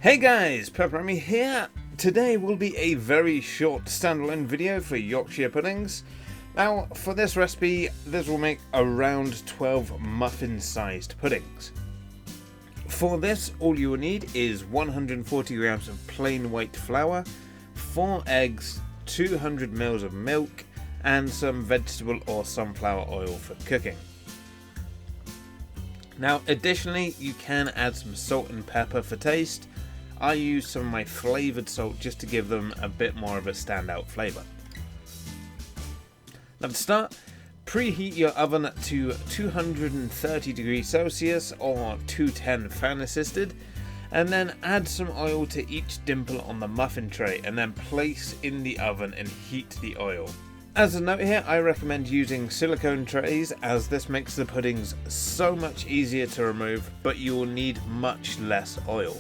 Hey guys, PepperAmmy's here. Today will be a very short standalone video for Yorkshire puddings. Now, for this recipe, this will make around 12 muffin-sized puddings. For this, all you will need is 140 grams of plain white flour, 4 eggs, 200 ml of milk, and some vegetable or sunflower oil for cooking. Now, additionally, you can add some salt and pepper for taste. I use some of my flavoured salt just to give them a bit more of a standout flavour. Now to start, preheat your oven to 230 degrees Celsius or 210 fan assisted, and then add some oil to each dimple on the muffin tray and then place in the oven and heat the oil. As a note here, I recommend using silicone trays as this makes the puddings so much easier to remove, but you will need much less oil.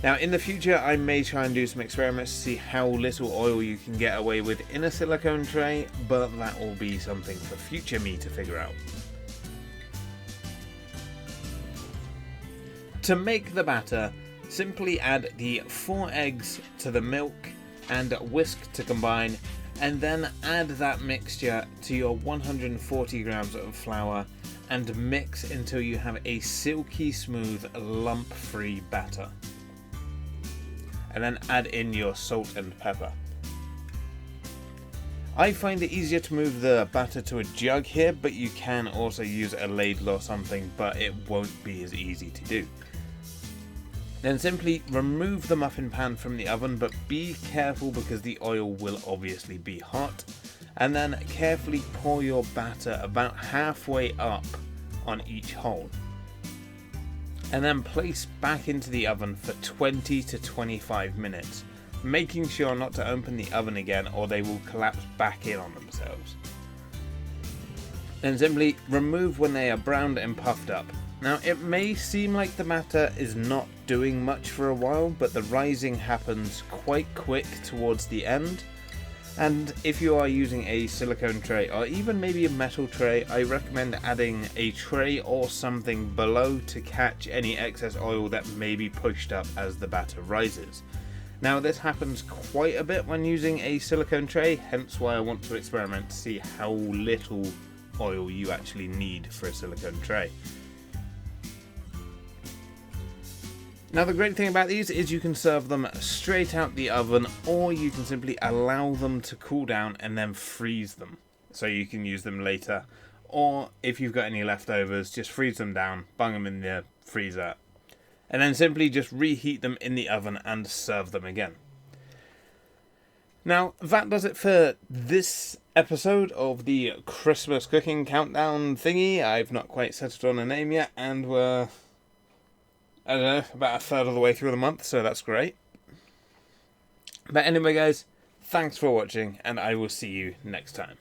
Now in the future I may try and do some experiments to see how little oil you can get away with in a silicone tray, but that will be something for future me to figure out. To make the batter, simply add the 4 eggs to the milk and whisk to combine, and then add that mixture to your 140 grams of flour and mix until you have a silky smooth lump-free batter. And then add in your salt and pepper. I find it easier to move the batter to a jug here, but you can also use a ladle or something, but it won't be as easy to do. Then simply remove the muffin pan from the oven, but be careful because the oil will obviously be hot. And then carefully pour your batter about halfway up on each hole. And then place back into the oven for 20 to 25 minutes, making sure not to open the oven again or they will collapse back in on themselves. Then simply remove when they are browned and puffed up. Now it may seem like the batter is not doing much for a while, but the rising happens quite quick towards the end. And if you are using a silicone tray or even maybe a metal tray, I recommend adding a tray or something below to catch any excess oil that may be pushed up as the batter rises. Now this happens quite a bit when using a silicone tray, hence why I want to experiment to see how little oil you actually need for a silicone tray. Now the great thing about these is you can serve them straight out the oven, or you can simply allow them to cool down and then freeze them so you can use them later. Or if you've got any leftovers, just freeze them down, bung them in the freezer, and then simply just reheat them in the oven and serve them again. Now that does it for this episode of the Christmas cooking countdown thingy. I've not quite settled on a name yet, and we're I don't know, about a third of the way through the month, so that's great. But anyway guys, thanks for watching, and I will see you next time.